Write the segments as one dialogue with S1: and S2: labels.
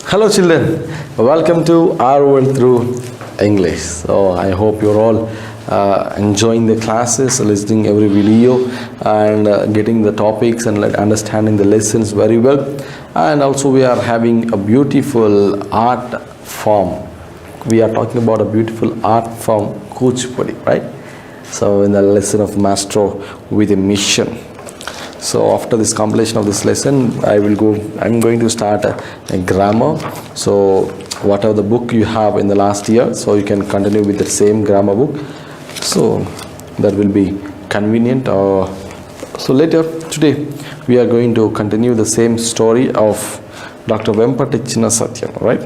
S1: Hello, children. Welcome to Our World Through English. So, I hope you're all enjoying the classes, listening every video, and getting the topics and understanding the lessons very well. And also, we are having a beautiful art form. We are talking about a beautiful art form, Kuchipudi, right? So, in the lesson of Maestro with a Mission. So after this completion of this lesson, I'm going to start a grammar. So whatever the book you have in the last year, so you can continue with the same grammar book. So that will be convenient. So later today, we are going to continue the same story of Dr. Vempati Chinna Satyam, right?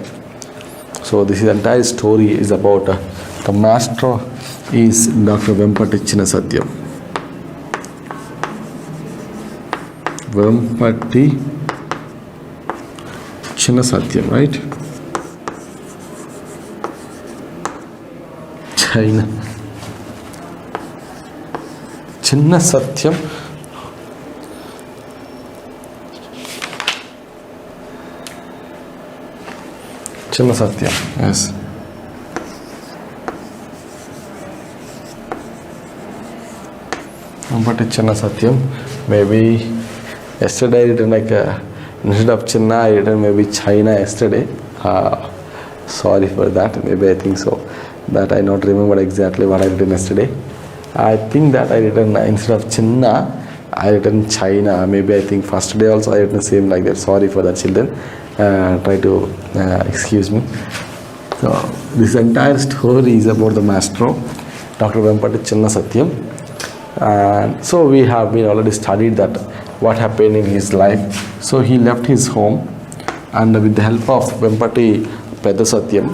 S1: So this entire story is about the master is Dr. Vempati Chinna Satyam. Vempati Chinna Satyam, right? China. Chinna Satyam. Chinna Satyam, yes. Vempati Chinna Satyam, maybe. Yesterday I written instead of Chinna I written maybe China yesterday. Sorry for that. Maybe I think so. That I not remember exactly what I written yesterday. I think that I written instead of Chinna I written China. Maybe I think first day also I written same like that. Sorry for that, children. Try to excuse me. So this entire story is about the maestro, Dr. Vempati Chinna Satyam. And so we have been already studied that what happened in his life. So he left his home, and with the help of Vempati Pedda Satyam,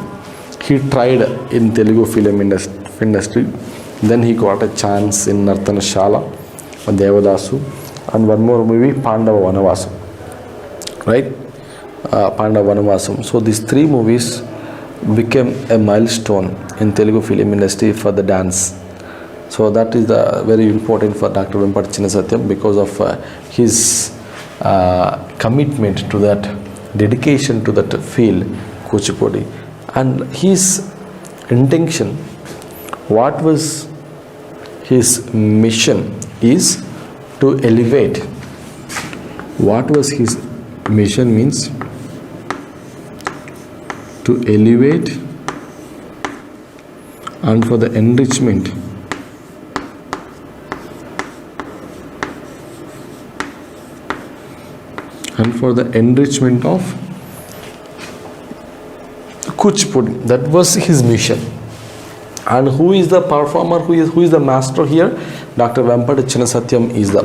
S1: he tried in Telugu film industry. Then he got a chance in Nartana Shala, Devadasu, and one more movie, Pandava Vanavasu, right? Pandava Vanavasam. So these three movies became a milestone in Telugu film industry for the dance. So that is the very important for Dr. Vempati Chinna Satyam because of his commitment to that, dedication to that field, Kuchipudi, and his intention. What was his mission is to elevate. What was his mission means to elevate and for the enrichment of Kuchipudi. That was his mission. And who is the performer? Who is the master here? Dr. Vempati Chinna Satyam is the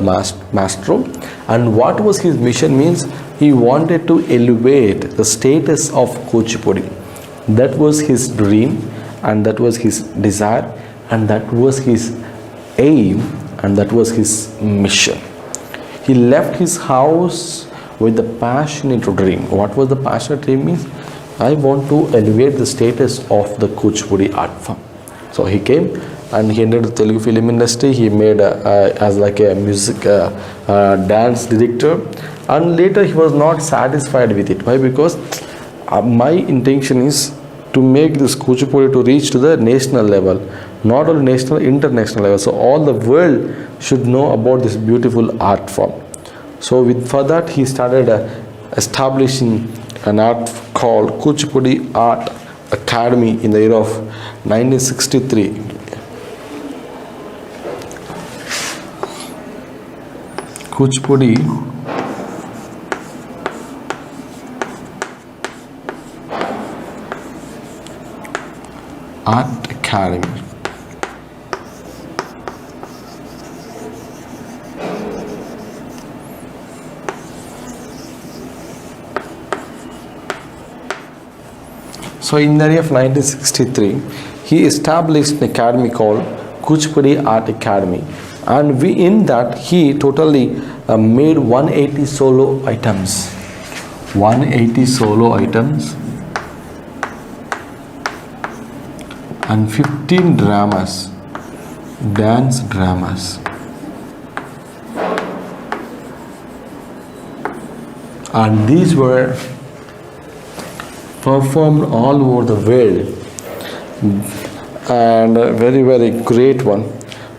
S1: maestro. And what was his mission means? He wanted to elevate the status of Kuchipudi. That was his dream, and that was his desire, and that was his aim, and that was his mission. He left his house with the passionate dream. What was the passionate dream means? I want to elevate the status of the Kuchipudi art form. So he came and he entered the Telugu film industry. He made as like a music dance director, and later he was not satisfied with it. Why? Because my intention is to make this Kuchipudi to reach to the national level, not only national, international level. So all the world should know about this beautiful art form. So for that he started establishing an art called Kuchipudi Art Academy in the year of 1963. Kuchipudi Art Academy. So in the year of 1963, he established an academy called Kuchipudi Art Academy, and in that he totally made 180 solo items. 180 solo items and 15 dramas, dance dramas. And these were performed all over the world, and a very very great one.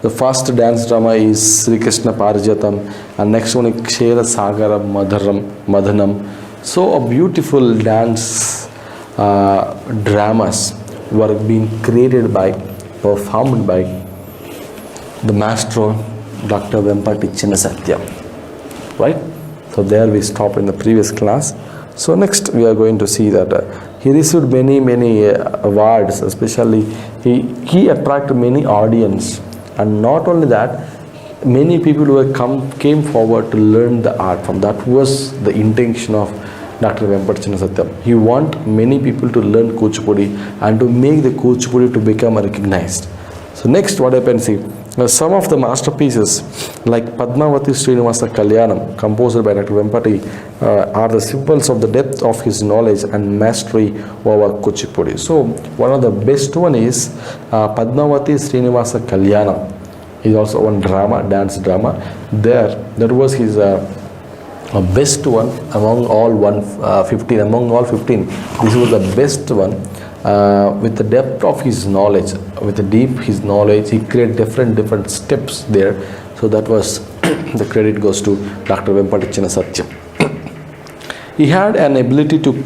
S1: The first dance drama is Sri Krishna Parijatam, and next one is Kshera Sagara Madhanam. So a beautiful dance dramas were being created by, performed by the maestro Dr. Vempati Chinnasatyam, right? So there we stopped in the previous class. So next we are going to see that he received many awards, especially he attracted many audience, and not only that, many people who came forward to learn the art from. That was the intention of Dr. Vempati Chinnasatyam. He want many people to learn Kuchipudi and to make the Kuchipudi to become recognized. So next what happens, see, some of the masterpieces like Padmavati Srinivasa Kalyanam, composed by Dr. Vempati, are the symbols of the depth of his knowledge and mastery over Kuchipudi. So one of the best one is Padmavati Srinivasa Kalyanam. Is also one drama, dance drama. That was his best one among all 15. Among all 15, this was the best one. With the depth of his knowledge, with the deep his knowledge, he created different steps there. So that was the credit goes to Dr. Vempati Chinnasatyam. He had an ability to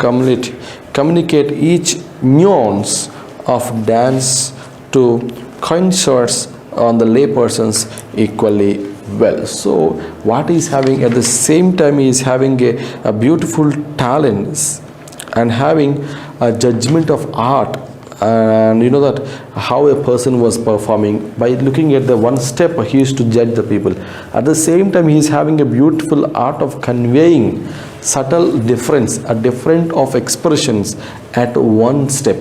S1: communicate each nuance of dance to concerts on the laypersons equally well. So what he is having at the same time, he is having a beautiful talents and having a judgment of art, and you know that how a person was performing by looking at the one step, he used to judge the people. At the same time, he is having a beautiful art of conveying subtle difference, a different of expressions at one step.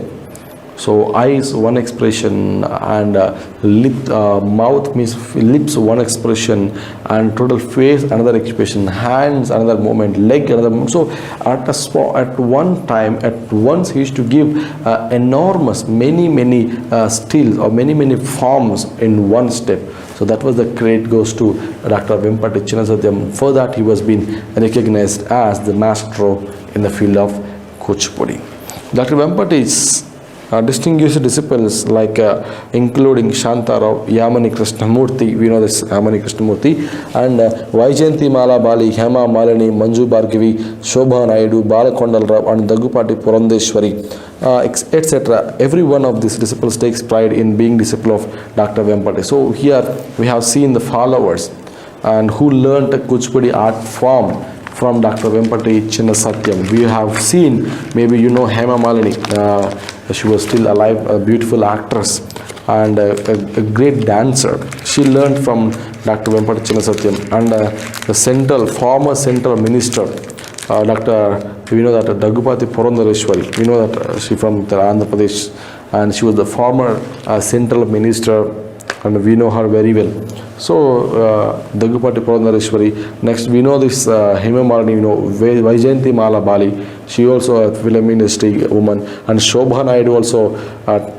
S1: So eyes one expression, and mouth means lips one expression, and total face another expression, hands another moment, leg another moment. So at one time, at once, he used to give enormous many stills or many forms in one step. So that was the credit goes to Dr. Vempati Chinnasatyam. For that he was being recognized as the maestro in the field of Kuchipudi. Dr. Vempati's distinguished disciples like including Shanta Rao, Yamani Krishnamurti, we know this Yamani Krishnamurti, and Vaijayanti Mala Bali, Hema Malini, Manju Bhargavi, Shobha Naidu, Balakondal Rao, and Daggupati Purandeshwari, etc. Every one of these disciples takes pride in being disciple of Dr. Vempati. So here we have seen the followers and who learned the Kuchipudi art form from Dr. Vempati Chinnasatyam. We have seen, maybe you know Hema Malini, she was still alive, a beautiful actress and a great dancer. She learned from Dr. Vempati Chinnasatyam, and the former central minister, we know that Daggupati Purandareshwari, we know that she from Andhra Pradesh, and she was the former central minister, and we know her very well. So Daggupati Purandareshwari. Next we know this Hema Malini, you know, Vaijayanti Mala Bali. She also a film industry woman, and Shobha Naidu also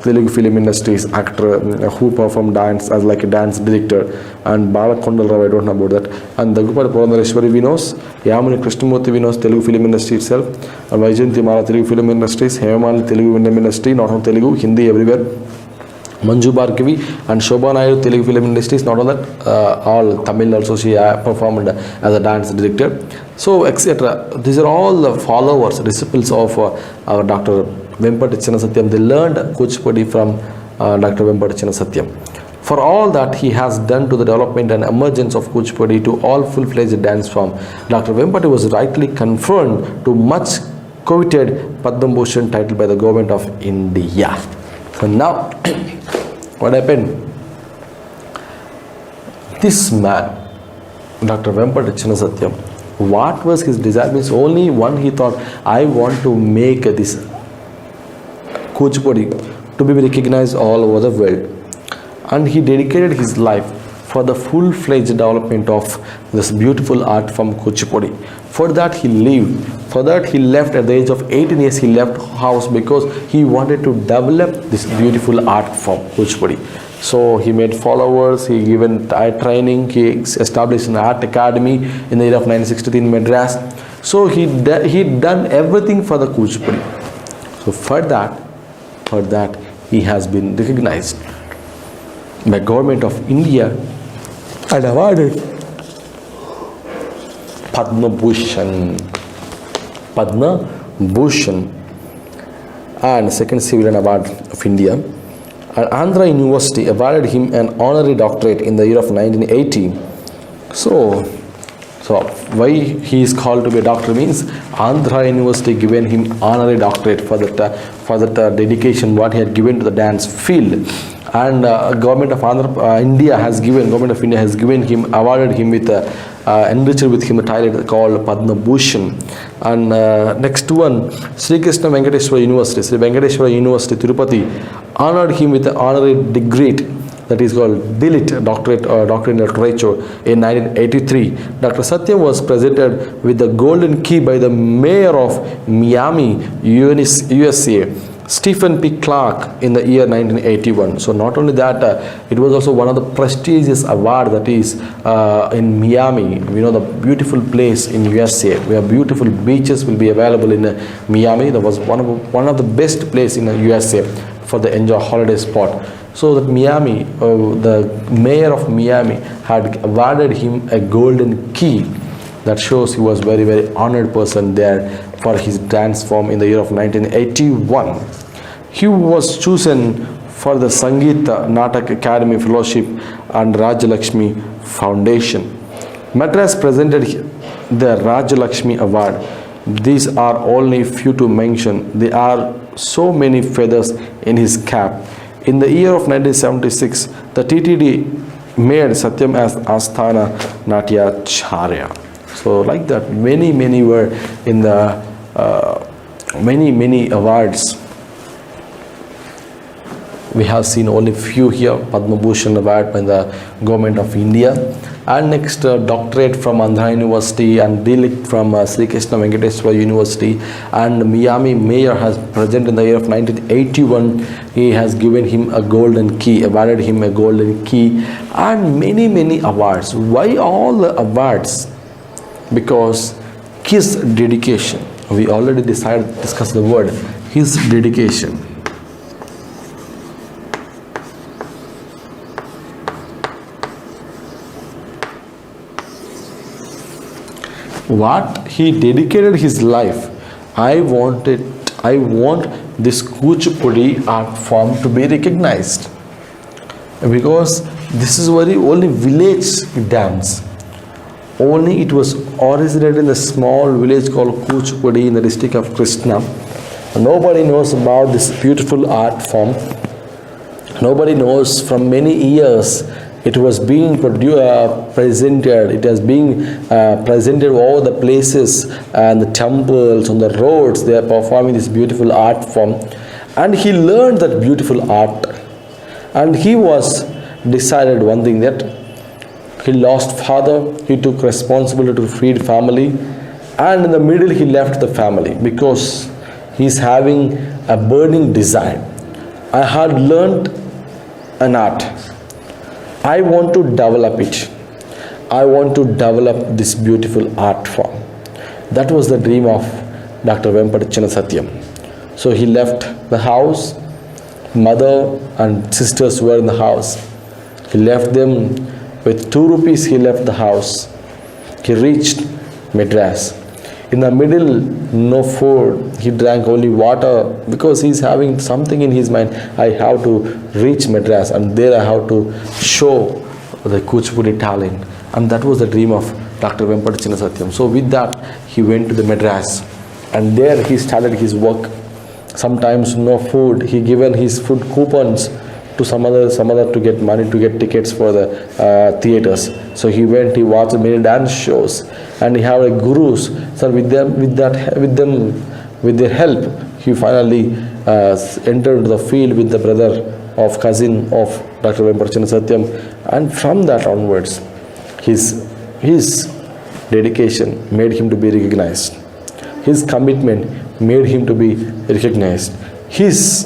S1: Telugu film industry's actor who performed dance as like a dance director, and Balakondal Rao, I don't know about that, and Daggupati Purandareshwari we knows, Yamani Krishnamurti we knows Telugu film industry itself, and Vaijayanti Mala Telugu film industries, Hema Malini Telugu film industry, not only Telugu, Hindi everywhere. Manju Bhargavi and Shobha Naidu Telugu film industries, not only that, all Tamil also she performed as a dance director. So etc. These are all the followers, disciples of our Dr. Vempati Chinnasatyam. They learned Kuchipudi from Dr. Vempati Chinnasatyam. For all that he has done to the development and emergence of Kuchipudi to all full-fledged dance form, Dr. Vempati was rightly conferred to much coveted Padma Bhushan title by the government of India. So now, what happened? This man, Dr. Vempati Chinnasatyam, what was his desire? Means only one he thought, I want to make this Kuchipudi to be recognized all over the world. And he dedicated his life for the full-fledged development of this beautiful art from Kuchipudi. For that he lived. For that he left at the age of 18 years. He left house because he wanted to develop this beautiful art from Kuchipudi. So he made followers, he given training, he established an art academy in the year of 1963 in Madras. So he done everything for the Kuchipudi. So for that he has been recognized by government of India and awarded Padma Bhushan. And second civilian award of India. And Andhra University awarded him an honorary doctorate in the year of 1980. So why he is called to be a doctor means Andhra University given him honorary doctorate for that dedication what he had given to the dance field. And government of India has given him, awarded him with enriched with him a title called Padma Bhushan. And next one, Sri Krishna Venkateswara University Tirupati honored him with the honorary degree that is called DLit, doctorate in literature, in 1983. Dr. Satyam was presented with the golden key by the mayor of Miami, USA, Stephen P. Clark, in the year 1981. So not only that, it was also one of the prestigious award that is in Miami. We know the beautiful place in USA where beautiful beaches will be available in Miami. That was one of the best place in USA for the enjoy holiday spot. So that Miami, the mayor of Miami had awarded him a golden key. That shows he was very, very honored person there for his dance form in the year of 1981. He was chosen for the Sangeet Natak Academy Fellowship and Rajalakshmi Foundation. Madras presented the Rajalakshmi Award. These are only few to mention. There are so many feathers in his cap. In the year of 1976, the TTD made Satyam as Asthana Natyacharya. So like that, many were in the many awards. We have seen only few here. Padma Bhushan award by the government of India, and next doctorate from Andhra University and DLit from Sri Krishna Venkateswara University, and Miami mayor has present in the year of 1981. He has given him a golden key, awarded him a golden key, and many awards. Why all the awards? Because his dedication. We already discussed the word, his dedication. What he dedicated his life. I want this Kuchipudi art form to be recognized, because this is very only village dance. Only it was originated in a small village called Kuchipudi in the district of Krishna. Nobody knows about this beautiful art form. Nobody knows. From many years it was being presented. It has been presented all the places and the temples, on the roads. They are performing this beautiful art form, and he learned that beautiful art. And he was decided one thing, that he lost father. He took responsibility to feed family, and in the middle he left the family because he is having a burning desire. I had learned an art. I want to develop it. I want to develop this beautiful art form. That was the dream of Dr. Vempatichinna Satyam. So he left the house. Mother and sisters were in the house. He left them with 2 rupees. He left the house. He reached Madras. In the middle, no food. He drank only water because he's having something in his mind. I have to reach Madras, and there I have to show the Kuchipudi talent. And that was the dream of Dr. Vempatichinna Satyam. So with that, he went to the Madras, and there he started his work. Sometimes no food. He given his food coupons to some other to get money to get tickets for the theaters. So he went. He watched many dance shows, and he had gurus. So with their help, he finally entered the field with the cousin of Dr. Vempatichinna Satyam, and from that onwards, his dedication made him to be recognized. His commitment made him to be recognized. His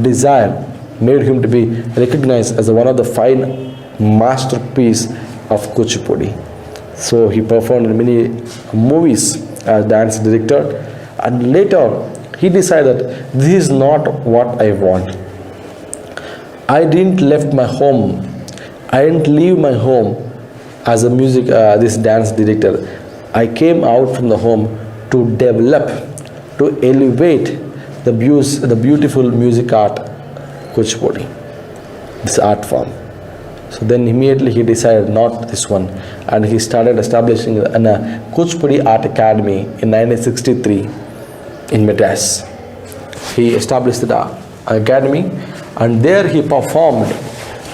S1: desire made him to be recognized as one of the fine masterpiece of Kuchipudi. So he performed in many movies as dance director, and later he decided that this is not what I want. I didn't left my home. I didn't leave my home as a this dance director. I came out from the home to develop, to elevate the beautiful music art, Kuchipudi, this art form. So then immediately he decided not this one, and he started establishing a Kuchipudi Art Academy in 1963 in Madras. He established the academy, and there he performed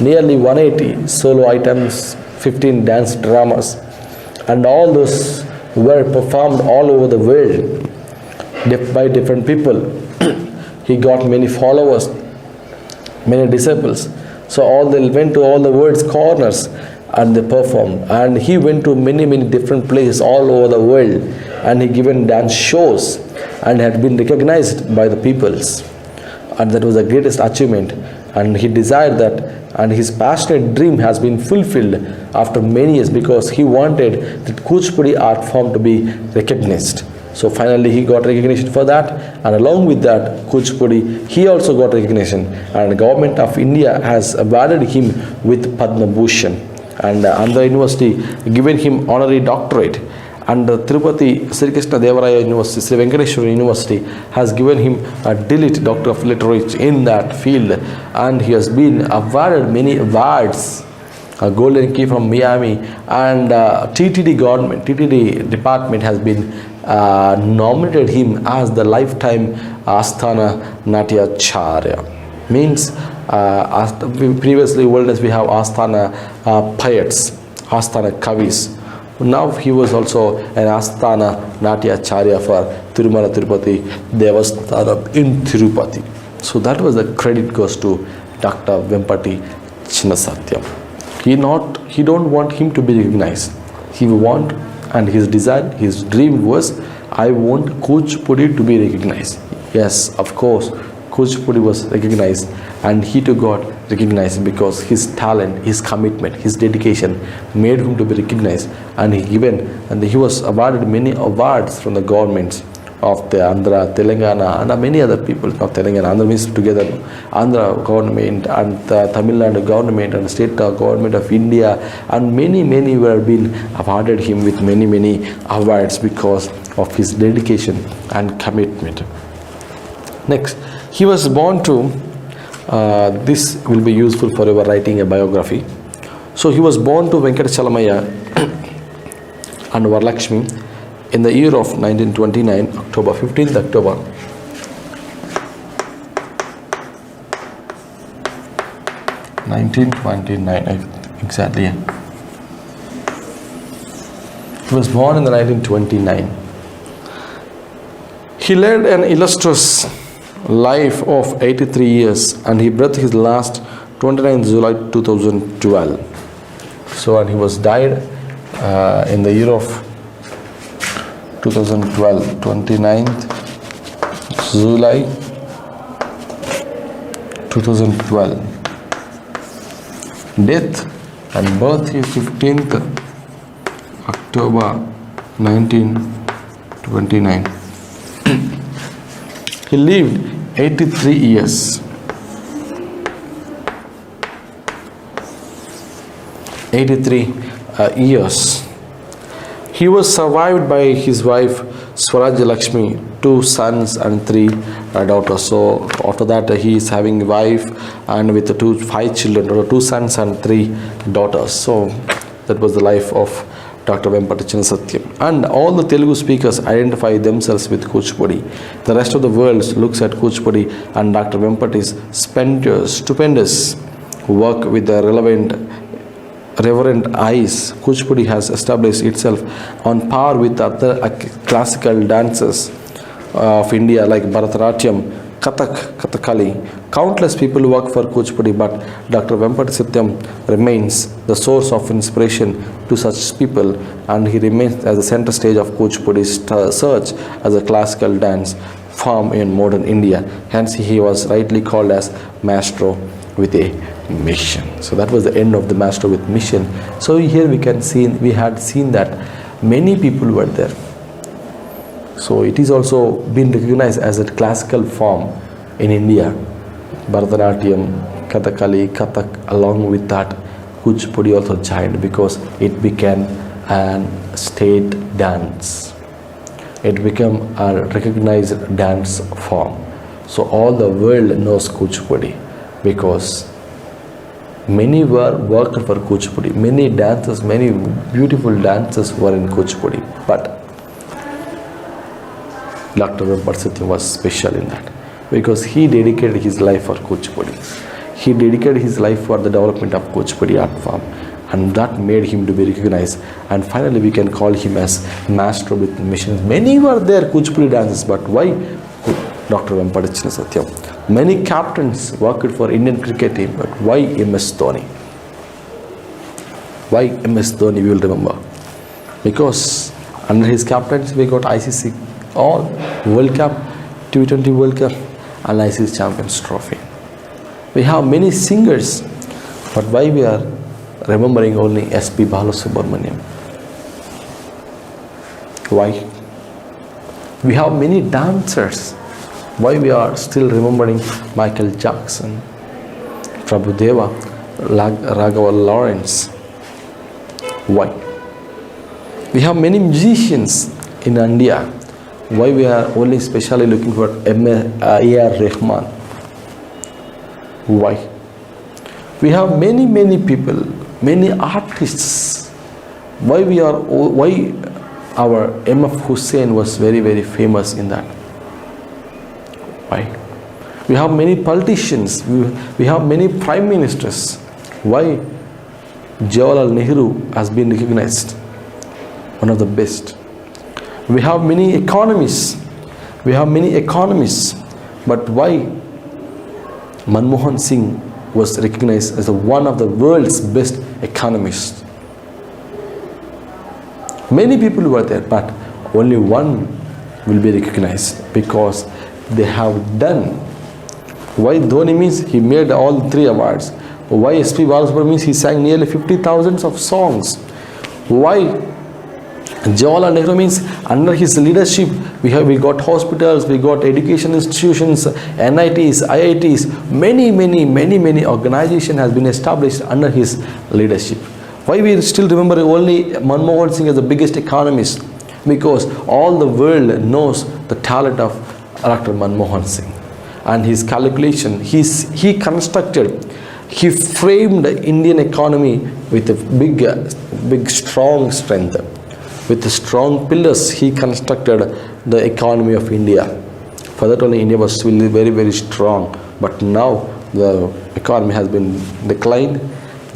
S1: nearly 180 solo items, 15 dance dramas, and all those were performed all over the world by different people. He got many followers, many disciples. So they went to all the world's corners and they performed. And he went to many different places all over the world, and he given dance shows and had been recognized by the peoples. And that was the greatest achievement. And he desired that, and his passionate dream has been fulfilled after many years, because he wanted the Kuchipudi art form to be recognized. So finally he got recognition for that, and along with that Kuchipudi, he also got recognition, and the government of India has awarded him with Padma Bhushan, and Andhra University given him honorary doctorate, and Tirupati Sri Krishna Devaraya University, Sri Venkateshwara University has given him a DLit, Doctor of Literature, in that field, and he has been awarded many awards. A Golden Key from Miami, and TTD department has been nominated him as the lifetime Asthana Natyacharya. Means previously wilderness we have Asthana poets, Asthana Kavis. Now he was also an Asthana Natyacharya for Tirumala Tirupati Devasthanam in Tirupati. So that was the credit goes to Dr. Vempati Chinnasatyam. He don't want him to be recognized. He want, and his desire, his dream was, I want Kuchipudi to be recognized. Yes, of course, Kuchipudi was recognized, and he too got recognized because his talent, his commitment, his dedication made him to be recognized, and he was awarded many awards from the governments of the Andhra, Telangana, and many other people. Not Telangana, Andhra means together. Andhra government and the Tamil Nadu government and the state government of India, and many were been awarded him with many awards because of his dedication and commitment. Next, he was born to, this will be useful for your writing a biography. So he was born to Venkatachalamaya and Varalakshmi in the year of 1929, October 15th October. Exactly. He was born in the 1929. He led an illustrious life of 83 years, and he breathed his last 29 July 2012. So, and he was died in the year of 2012, 29th July 2012. Death and birth is 15th October 1929. He lived 83 years. 83 years. He was survived by his wife Swarajya Lakshmi, 2 sons and 3 daughters. So after that he is having a wife and with 5 children, or 2 sons and 3 daughters. So that was the life of Dr. Vempati Chinnasatyam. And all the Telugu speakers identify themselves with Kuchipudi. The rest of the world looks at Kuchipudi and Dr. Vempati's stupendous work with the reverent eyes. Kuchipudi has established itself on par with other classical dances of India like Bharatanatyam, Kathak, Kathakali. Countless people work for Kuchipudi, but Dr. Vempati Satyam remains the source of inspiration to such people, and he remains as the center stage of Kuchipudi's search as a classical dance form in modern India. Hence he was rightly called as Maestro with a mission. So that was the end of the Master with mission. So here we had seen that many people were there. So it is also been recognized as a classical form in India. Bharatanatyam, Kathakali, Kathak, along with that, Kuchipudi also joined because it became an state dance. It became a recognized dance form. So all the world knows Kuchipudi because many were worked for Kuchipudi. Many dancers, many beautiful dancers were in Kuchipudi. But Dr. Vempati Satyam was special in that because he dedicated his life for Kuchipudi. He dedicated his life for the development of Kuchipudi art form, and that made him to be recognized. And finally we can call him as master with missions. Many were there Kuchipudi dancers, but why Dr. Vempati Satyam? Many captains worked for Indian cricket team, but why MS Dhoni? Why MS Dhoni we will remember? Because under his captaincy we got ICC all World Cup, T20 World Cup and ICC Champions Trophy. We have many singers, but why we are remembering only SP Balasubramaniam? Why? We have many dancers. Why we are still remembering Michael Jackson, Prabhudeva, Raghava Lawrence? Why? We have many musicians in India. Why we are only specially looking for A.R. Rahman? Why? We have many people, many artists. Why our M.F. Hussain was very famous in that? Why? We have many politicians. We have many prime ministers. Why Jawaharlal Nehru has been recognized one of the best? We have many economists. But why Manmohan Singh was recognized as one of the world's best economists? Many people were there, but only one will be recognized because they have done. Why Dhoni means he made all 3 awards. Why SP Balasubramaniam means he sang nearly 50,000 of songs. Why Jawaharlal Nehru means under his leadership we got hospitals, we got education institutions, NITs, IITs, many organizations has been established under his leadership. Why we still remember only Manmohan Singh as the biggest economist? Because all the world knows the talent of Dr. Manmohan Singh and his calculation. He framed the Indian economy with a big strong strength. With the strong pillars, he constructed the economy of India. For that only India was still very strong. But now the economy has been declined,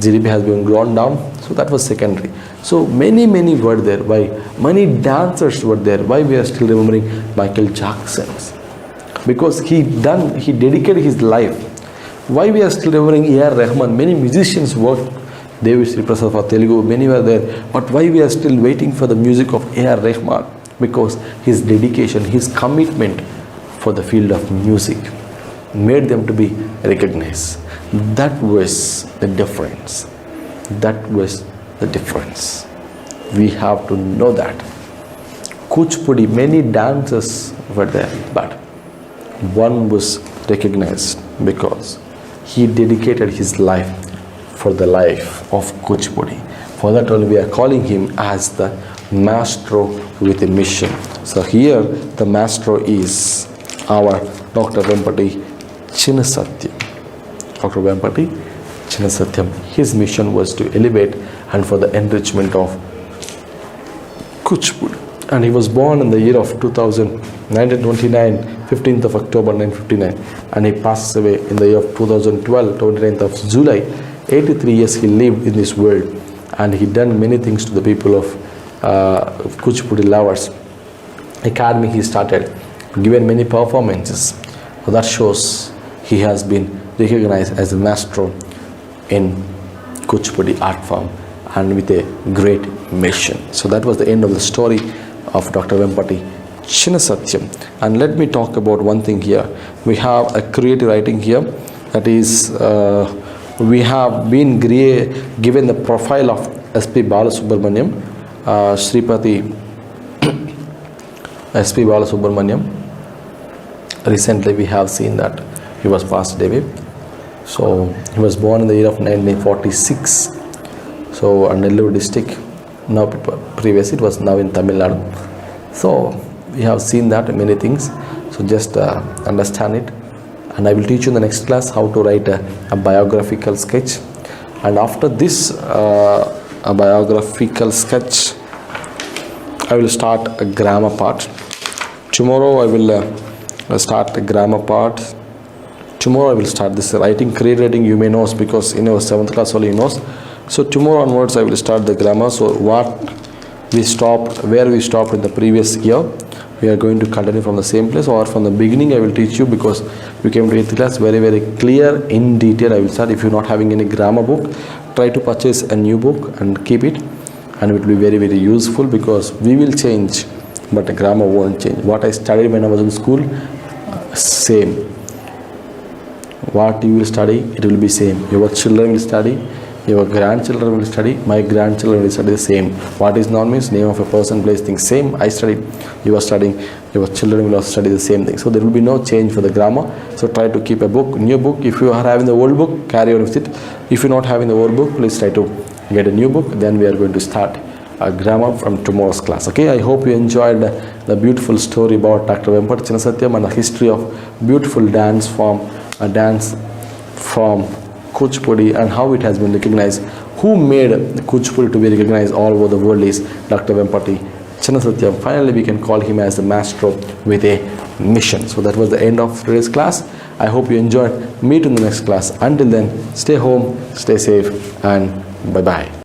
S1: GDP has been gone down. So that was secondary. So many were there. Why? Many dancers were there. Why we are still remembering Michael Jackson? Because he dedicated his life. Why we are still remembering A.R. Rahman? Many musicians worked. Devi Sri Prasad for Telugu, many were there. But why we are still waiting for the music of A.R. Rahman? Because his dedication, his commitment for the field of music made them to be recognized. That was the difference. We have to know that. Kuchipudi, many dancers were there, but one was recognized because he dedicated his life for the life of Kuchipudi. For that only we are calling him as the maestro with a mission. So here the maestro is our Dr. Vempati Chinnasatyam. Dr. Vempati Chinnasatyam. His mission was to elevate and for the enrichment of Kuchipudi. And he was born in the year of 1929, 15th of October 1959. And he passes away in the year of 2012, 29th of July. 83 years he lived in this world, and he done many things to the people of Kuchipudi lovers. Academy he started, given many performances. So that shows he has been recognized as a maestro in Kuchipudi art form and with a great mission. So that was the end of the story of Dr. Vempati Chinnasatyam. And let me talk about one thing here. We have a creative writing here, that is we have been given the profile of SP Balasubramaniam, Sripati S.P. Balasubramaniam. Recently we have seen that he was passed away. So he was born in the year of 1946. So Nellore district. Now previously it was now in Tamil Nadu. So we have seen that many things. So just understand it. And I will teach you in the next class how to write a biographical sketch. And after this a biographical sketch, I will start a grammar part. Tomorrow I will start a grammar part. Tomorrow I will start this writing, creative writing. You may know because in our 7th class only you know. So tomorrow onwards I will start the grammar. So where we stopped in the previous year, we are going to continue from the same place, or from the beginning I will teach you, because you came to 8th class very clear in detail. I will start. If you're not having any grammar book, try to purchase a new book and keep it, and it will be very useful, because we will change but the grammar won't change. What I studied when I was in school, same. What you will study, it will be same. Your children will study, your grandchildren will study, my grandchildren will study the same. What is noun means name of a person, place, thing. Same I studied, you are studying, your children will also study the same thing. So there will be no change for the grammar. So try to keep a book, new book. If you are having the old book, carry on with it. If you're not having the old book, please try to get a new book. Then we are going to start a grammar from tomorrow's class. Okay, I hope you enjoyed the beautiful story about Dr. Vempati Chinnasatyam and the history of beautiful dance form, a dance from Kuchipudi, and how it has been recognized. Who made Kuchipudi to be recognized all over the world is Dr. Vempati Chinnasatyam. Finally, we can call him as the maestro with a mission. So that was the end of today's class. I hope you enjoyed. Meet in the next class. Until then, stay home, stay safe, and bye-bye.